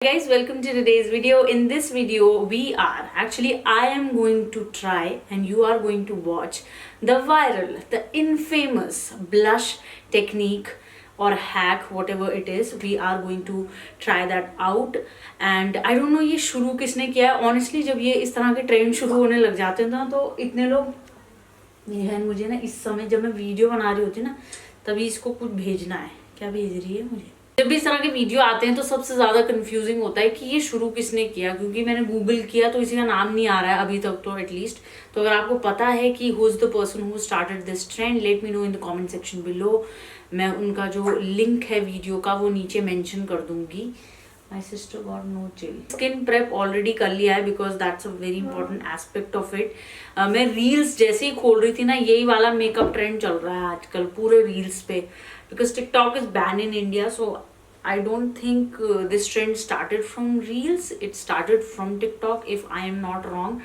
Guys, welcome to today's video. In this video I am going to try and you are going to watch the viral, the infamous blush technique or hack, whatever it is. We are going to try that out and I don't know ये शुरू किसने किया है. Honestly जब ये इस तरह के ट्रेंड शुरू होने लग जाते हैं ना तो इतने लोग, मेरी बहन मुझे ना इस समय जब मैं वीडियो बना रही होती ना तभी इसको कुछ भेजना है. क्या भेज रही है मुझे? जब भी इस तरह के वीडियो आते हैं तो सबसे ज़्यादा कंफ्यूजिंग होता है कि ये शुरू किसने किया, क्योंकि मैंने गूगल किया तो इसी का नाम नहीं आ रहा है अभी तक तो एटलीस्ट. तो अगर आपको पता है कि who is the person who started this trend, let me know in the comment section below. मैं उनका जो लिंक है वीडियो का वो नीचे मेंशन कर दूंगी. My sister got no chill. Skin prep already कर लिया है because that's a very important aspect of it. मैं रील्स जैसे ही खोल रही थी ना, यही वाला मेकअप ट्रेंड चल रहा है आजकल पूरे रील्स पे, because TikTok is banned in India, so I don't think this trend started from Reels. It started from TikTok, if I am not wrong.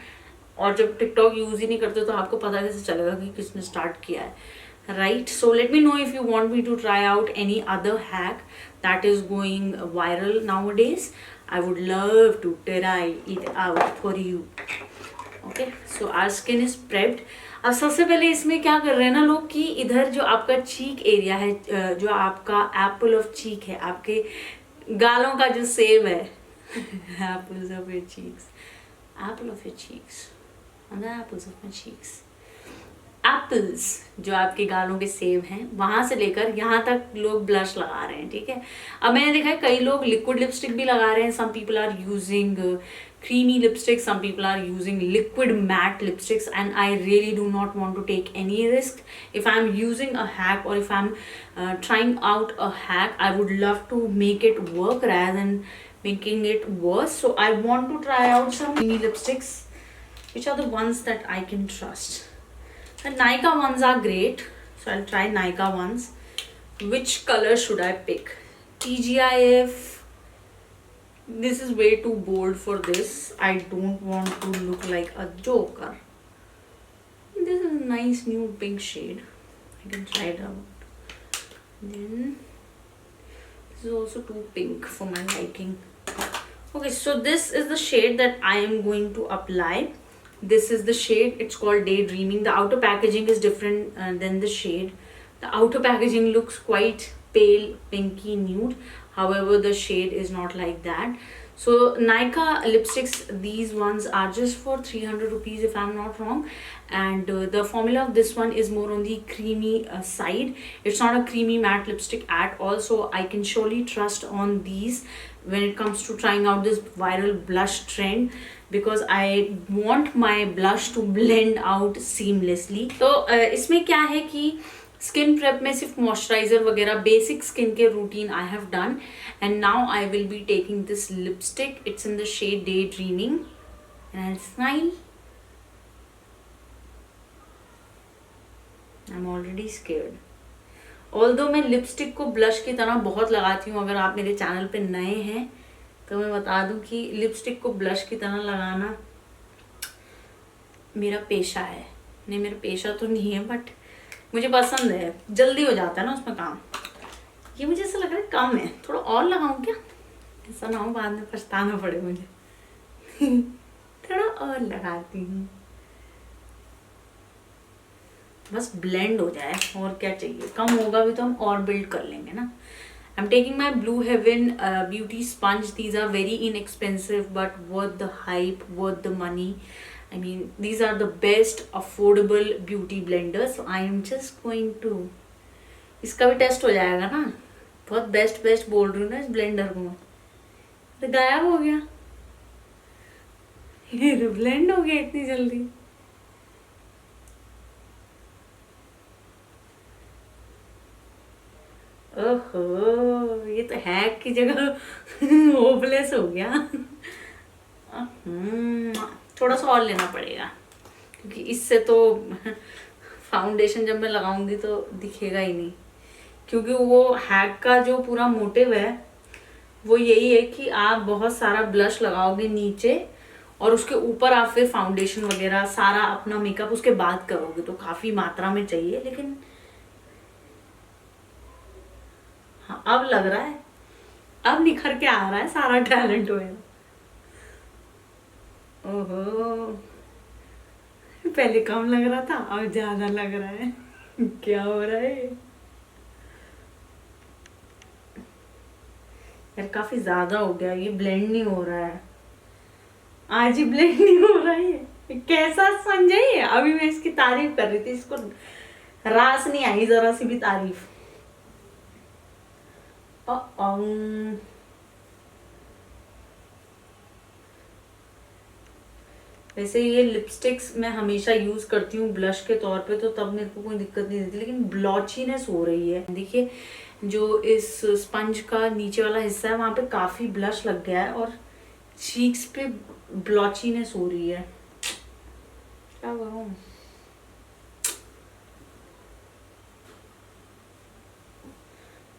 और जब TikTok यूज ही नहीं करते तो आपको पता कैसे चलेगा कि किसने स्टार्ट किया है, right? So let me know if you want me to try out any other hack that is going viral nowadays. I would love to try it out for you. Okay, so our skin is prepped. अब सबसे पहले इसमें क्या कर रहे हैं ना लोग कि इधर जो आपका चीक एरिया है, जो आपका एप्पल ऑफ चीक है, आपके गालों का जो सेब है, apples of your cheeks, Apple of your cheeks, apples of my cheeks, apples जो आपके गालों के सेब हैं, वहां से लेकर यहाँ तक लोग ब्लश लगा रहे हैं. ठीक है, अब मैंने देखा है कई लोग लिक्विड लिपस्टिक भी लगा रहे हैं. Some people are using creamy lipsticks, some people are using liquid matte lipsticks, and I really do not want to take any risk. If I'm using a hack or if I'm trying out a hack, I would love to make it work rather than making it worse. So I want to try out some creamy lipsticks, which are the ones that I can trust. The Nykaa ones are great, so I'll try Nykaa ones. Which color should I pick? TGIF. This is way too bold for this. I don't want to look like a joker. This is a nice new pink shade. I can try it out. Then this is also too pink for my liking. Okay, so this is the shade that I am going to apply. This is the shade. It's called Daydreaming. The outer packaging is different than the shade. The outer packaging looks quite pale, pinky nude. However, the shade is not like that. So Nykaa lipsticks, these ones are just for 300 rupees if I'm not wrong, and the formula of this one is more on the creamy side. It's not a creamy matte lipstick at all, so I can surely trust on these when it comes to trying out this viral blush trend, because I want my blush to blend out seamlessly. तो इसमें क्या है कि skin prep में सिर्फ moisturiser वगैरह basic skin के routine I have done, and now I will be taking this lipstick. It's in the shade day dreaming and I smile. I am already scared. Although मैं lipstick को blush की तरह बहुत लगाती हूँ. अगर आप मेरे चैनल पे नए हैं तो मैं बता दूं कि लिपस्टिक को ब्लश की तरह लगाना मेरा पेशा है. नहीं, मेरा पेशा तो नहीं है, बट मुझे पसंद है. जल्दी हो जाता है ना उसमें काम. ये मुझे ऐसा लग रहा है कम है, थोड़ा और लगाऊं क्या? ऐसा ना हो बाद में पछताना पड़े मुझे. थोड़ा और लगाती हूँ, बस ब्लेंड हो जाए, और क्या चाहिए. कम होगा भी तो हम और बिल्ड कर लेंगे ना. I'm taking my Blue Heaven beauty sponge. These are very inexpensive but worth the hype, worth the money. I mean, these are the best affordable beauty blenders. So I am just going to, इसका भी test हो जाएगा ना. बहुत best बोल रही हूँ ना इस ब्लेंडर को. तो गायब हो गया, ये ब्लेंड हो गया इतनी जल्दी. ओहो, ये तो हैक की जगह होपलेस हो गया. थोड़ा सा और लेना पड़ेगा, क्योंकि इससे तो फाउंडेशन जब मैं लगाऊंगी तो दिखेगा ही नहीं. क्योंकि वो हैक का जो पूरा मोटिव है वो यही है कि आप बहुत सारा ब्लश लगाओगे नीचे और उसके ऊपर आप फिर फाउंडेशन वगैरह सारा अपना मेकअप उसके बाद करोगे, तो काफ़ी मात्रा में चाहिए. लेकिन हाँ, अब लग रहा है अब निखर के आ रहा है सारा टैलेंट मेरा। ओहो, पहले कम लग रहा था और ज्यादा लग रहा है। क्या हो रहा है यार, काफी ज्यादा हो गया, ये ब्लेंड नहीं हो रहा है, आज ही ब्लेंड नहीं हो रहा है। कैसा संजय है, अभी मैं इसकी तारीफ कर रही थी, इसको रास नहीं आई जरा सी भी तारीफ। वैसे ये लिपस्टिक्स मैं हमेशा यूज करती हूँ ब्लश के तौर पे, तो तब मेरे को कोई दिक्कत नहीं देती, लेकिन ब्लॉचीनेस हो रही है। देखिए जो इस स्पंज का नीचे वाला हिस्सा है वहां पे काफी ब्लश लग गया है और चीक्स पे ब्लॉचीनेस हो रही है, क्या करूं।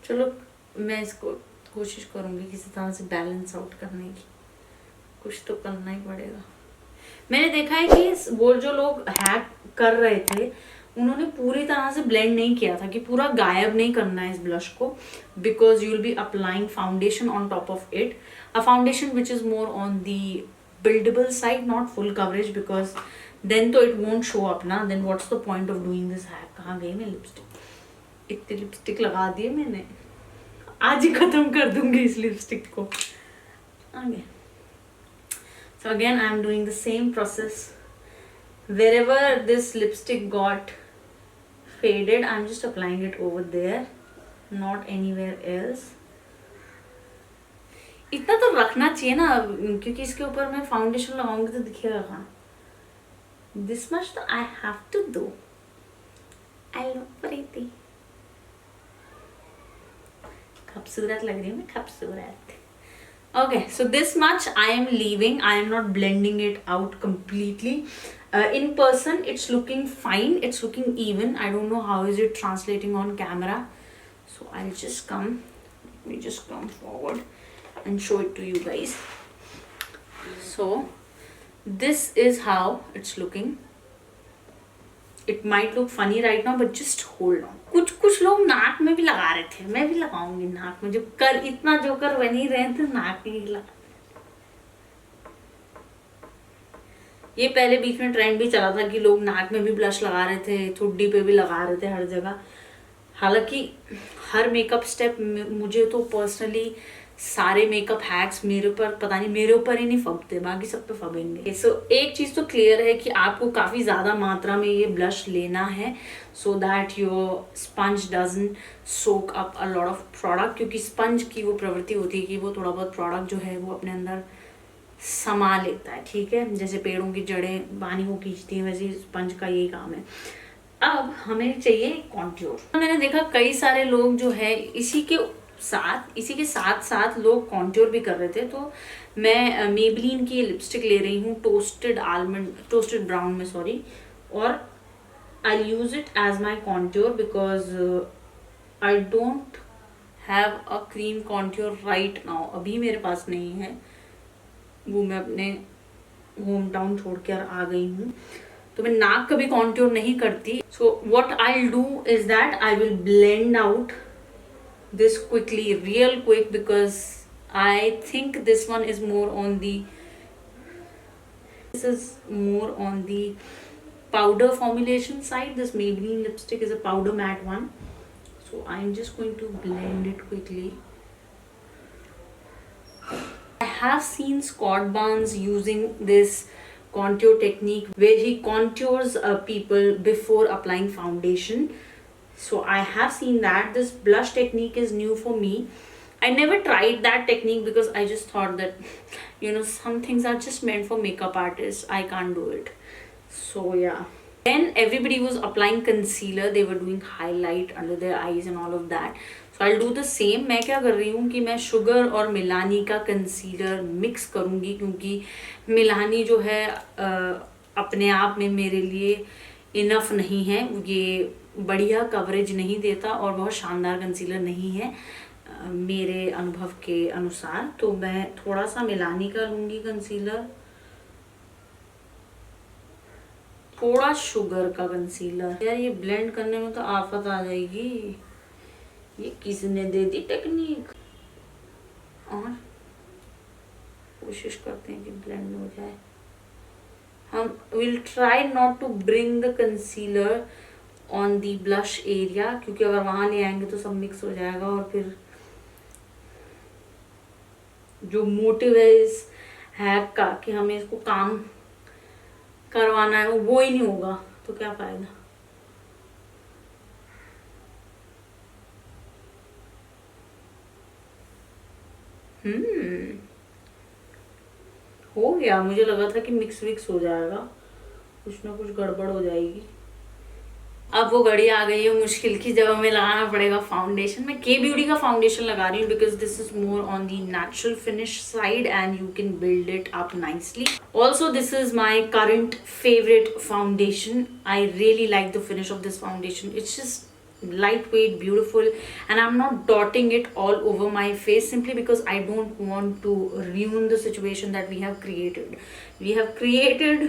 चलो मैं इसको कोशिश करूंगी किसी तरह से बैलेंस आउट करने की, कुछ तो करना ही पड़ेगा। मैंने देखा है कि वो जो लोग हैक कर रहे थे उन्होंने पूरी तरह से ब्लेंड नहीं किया था, कि पूरा गायब नहीं करना है इस ब्लश को, because you will be applying foundation on top of it, a foundation which is more on the buildable side, not full coverage, because then तो इट वोंट शो अप ना, then what's the point of doing this hack. कहाँ गई मैं lipstick, इतनी lipstick लगा दी मैंने, आज ही खत्म कर दूंगी इस लिपस्टिक को। आगे so again I am doing the same process, wherever this lipstick got faded I'm just applying it over there, not anywhere else। इतना तो रखना चाहिए ना, क्योंकि इसके ऊपर मैं फाउंडेशन लगाऊंगी तो दिखेगा कहाँ। this much तो I have to do, I look pretty, खूबसूरत लग रही हूँ मैं, खूबसूरत। Okay, so this much I am leaving, I am not blending it out completely. In person it's looking fine, it's looking even, I don't know how is it translating on camera, so I'll just let me just come forward and show it to you guys। So this is how it's looking, it might look funny right now but just hold on। कुछ लोग नाक में भी लगा रहे थे, मैं भी लगाऊंगी नाक में, जो कर इतना जो कर बन ही रहे थे नाक में ही लगा। ये पहले बीच में ट्रेंड भी चला था कि लोग नाक में भी ब्लश लगा रहे थे, ठुड्डी पे भी लगा रहे थे, हर जगह। हालांकि हर मेकअप स्टेप मुझे तो पर्सनली सारे मेकअप हैक्स मेरे ऊपर, पता नहीं मेरे ऊपर ही नहीं फबते, बाकी सब पे फबेंगे। सो एक चीज तो क्लियर है कि आपको काफी ज्यादा मात्रा में ये ब्लश लेना है, so that your sponge doesn't soak up a lot of product, क्योंकि स्पंज की वो प्रवृत्ति होती है कि वो थोड़ा बहुत प्रोडक्ट जो है वो अपने अंदर समा लेता है, ठीक है। जैसे पेड़ों की जड़ें पानी को खींचती हैं, वैसे स्पंज का यही काम है। अब हमें चाहिए कॉन्ट्योर। मैंने देखा कई सारे लोग जो है इसी के साथ साथ लोग कॉन्ट्योर भी कर रहे थे, तो मैं मेबलिन की लिपस्टिक ले रही हूँ टोस्टेड ब्राउन में, सॉरी, और I use it as my contour because I don't have a cream contour right now, अभी मेरे पास नहीं है, वो मैं अपने होम टाउन छोड़ कर आ गई हूँ, तो मैं नाक कभी कॉन्ट्योर नहीं करती। So what I will do is that I will blend out this quickly, real quick, because I think this one is more on the powder formulation side. This Maybelline lipstick is a powder matte one, so I'm just going to blend it quickly. I have seen Scott Barnes using this contour technique where he contours people before applying foundation. So I have seen that. This blush technique is new for me. I never tried that technique because I just thought that, some things are just meant for makeup artists. I can't do it. So yeah. Then everybody was applying concealer. They were doing highlight under their eyes and all of that. So I'll do the same. मैं क्या कर रही हूँ कि मैं sugar और मिलानी का concealer mix करूँगी, क्योंकि मिलानी जो है अपने आप में मेरे लिए इनफ नहीं है, ये बढ़िया कवरेज नहीं देता और बहुत शानदार कंसीलर नहीं है मेरे अनुभव के अनुसार। तो मैं थोड़ा सा मिलानी का लूँगी कंसीलर, थोड़ा शुगर का कंसीलर। यार ये ब्लेंड करने में तो आफत आ जाएगी, ये किसने दे दी टेक्निक। और कोशिश करते हैं कि ब्लेंड हो जाए। हम will try not to bring the concealer on the blush area, क्योंकि अगर वहां ले आएंगे तो सब मिक्स हो जाएगा और फिर जो मोटिव है इस हैक का कि हमें इसको काम करवाना है वो ही नहीं होगा, तो क्या फायदा। हो गया, मुझे लगा था कि मिक्स विक्स हो जाएगा, कुछ ना कुछ गड़बड़ हो जाएगी। अब वो घड़ी आ गई है मुश्किल की, जब हमें लगाना पड़ेगा फाउंडेशन। मैं के ब्यूटी का फाउंडेशन लगा रही हूँ because this is more on the natural finish side and you can build it up nicely. Also this is my current favourite foundation. I really like the finish off this foundation. It's just lightweight, beautiful, and I'm not dotting it all over my face simply because I don't want to ruin the situation that we have created. We have created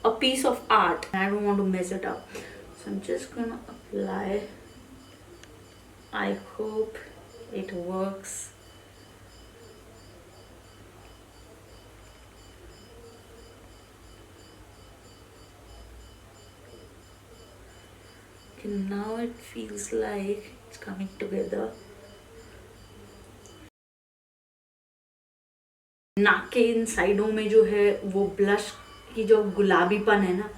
a piece of art and I don't want to mess it up. So I'm just gonna apply. I hope it works. Okay, now it feels like it's coming together. नाक के इन साइडों में जो है वो blush की जो गुलाबीपन है ना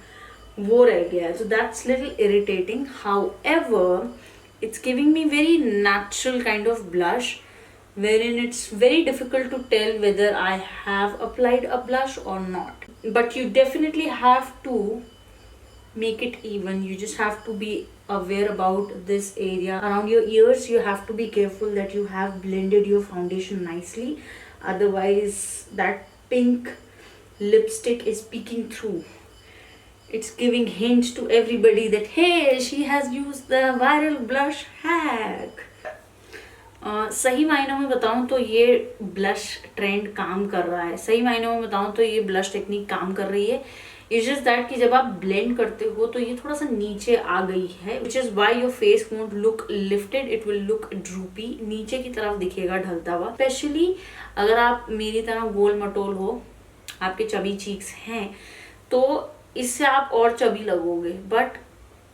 वो रह गया है, so that's little irritating. However, it's giving me very natural kind of blush wherein it's very difficult to tell whether I have applied a blush or not. But you definitely have to make it even. You just have to be aware about this area around your ears. You have to be careful that you have blended your foundation nicely, otherwise that pink lipstick is peeking through. It's giving hint to everybody that hey, she has used the viral blush hack. सही मायनों में बताऊं तो ये blush trend काम कर रहा है। सही मायनों में बताऊं तो ये ब्लश टेक्निक काम कर रही है। इट्स जस्ट दैट कि जब आप ब्लेंड करते हो तो ये थोड़ा सा नीचे आ गई है, which is why your face won't look lifted, it will look droopy, नीचे की तरफ दिखेगा ढलता हुआ। स्पेशली अगर आप मेरी तरह गोल मटोल हो, आपके चबी चीक्स हैं, तो इससे आप और चबी लगोगे। बट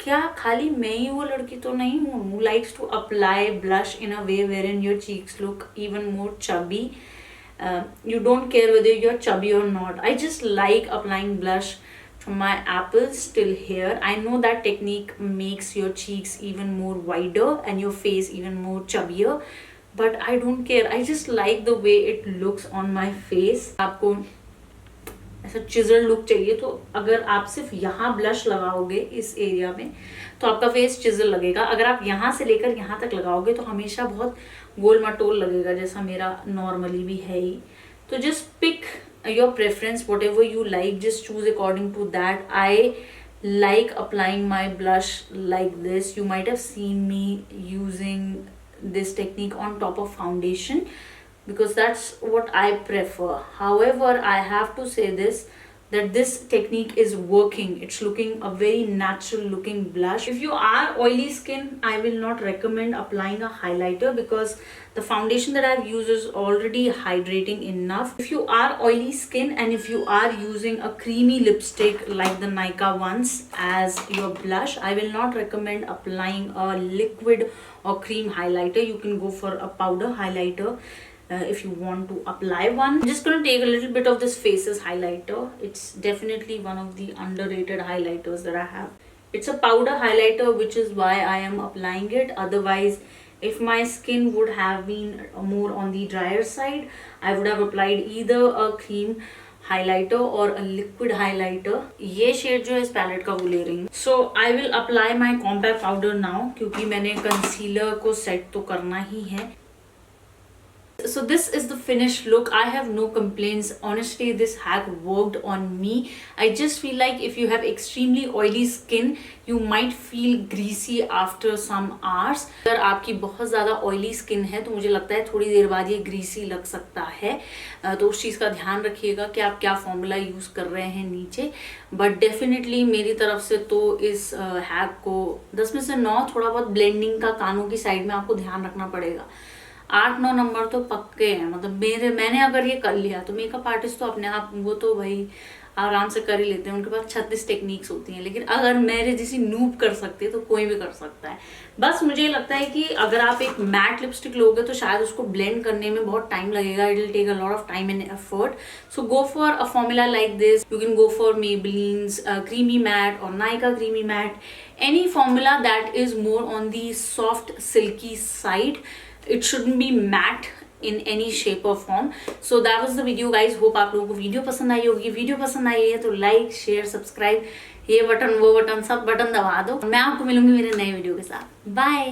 क्या खाली मैं ही वो लड़की तो नहीं हूँ who likes to apply blush in a way wherein your cheeks look even more chubby. You don't care whether you're chubby or not. I just like applying blush from my apples till here. I know that technique makes your cheeks even more wider and your face even more chubbier, but I don't care. I just like the way it looks on my face. आपको ऐसा chisel look चाहिए तो अगर आप सिर्फ यहाँ blush लगाओगे इस एरिया में तो आपका फेस चिजल लगेगा। अगर आप यहाँ से लेकर यहाँ तक लगाओगे तो हमेशा बहुत गोल मटोल लगेगा, जैसा मेरा नॉर्मली भी है ही। तो just pick your preference, whatever you like, just choose according to that. I like applying my blush like this. You might have seen me using this technique on top of foundation because that's what I prefer. However, I have to say this, that this technique is working. It's looking a very natural looking blush. If you are oily skin, I will not recommend applying a highlighter because the foundation that I've used is already hydrating enough. If you are oily skin and if you are using a creamy lipstick like the Nykaa ones as your blush, I will not recommend applying a liquid or cream highlighter. You can go for a powder highlighter if you want to apply one. I'm just going to take a little bit of this Faces highlighter. It's definitely one of the underrated highlighters that I have. It's a powder highlighter, which is why I am applying it. Otherwise, if my skin would have been more on the drier side, I would have applied either a cream highlighter or a liquid highlighter. ये shade जो है इस palette का वो ले रही हूँ. So I will apply my compact powder now क्योंकि मैंने कंसीलर को सेट तो करना ही है. So this is the finished look. I have no complaints. Honestly, this hack worked on me. I just feel like if you have extremely oily skin, you might feel greasy after some hours. अगर आपकी बहुत ज़्यादा oily skin है तो मुझे लगता है थोड़ी देर बाद ये greasy लग सकता है. तो उस चीज़ का ध्यान रखिएगा कि आप क्या फॉर्मूला यूज़ कर रहे हैं नीचे. बट डेफिनेटली मेरी तरफ से तो इस हैक को 10 में से 9, थोड़ा बहुत ब्लेंडिंग का कानों की साइड में आपको ध्यान रखना पड़ेगा. 8-9 नंबर तो पक्के हैं। मतलब मैंने अगर ये कर लिया तो मेकअप आर्टिस्ट तो अपने आप वो तो भाई आराम से कर ही लेते हैं, उनके पास 36 टेक्निक्स होती हैं। लेकिन अगर मेरे जैसी नूब कर सकती है तो कोई भी कर सकता है। बस मुझे लगता है कि अगर आप एक मैट लिपस्टिक लोगे तो शायद उसको ब्लेंड करने में बहुत टाइम लगेगा, it will take a lot of time and effort. So go for a formula like this, you can go for Maybelline's creamy matte or Nykaa creamy matte, any formula that is more on the soft silky side. It shouldn't be matte in any shape or form. So that was the video guys. Hope आप लोगों को video पसंद आई होगी। Video पसंद आई है तो like share subscribe, ये button वो बटन सब बटन दबा दो। मैं आपको मिलूंगी मेरे नए वीडियो के साथ। बाय।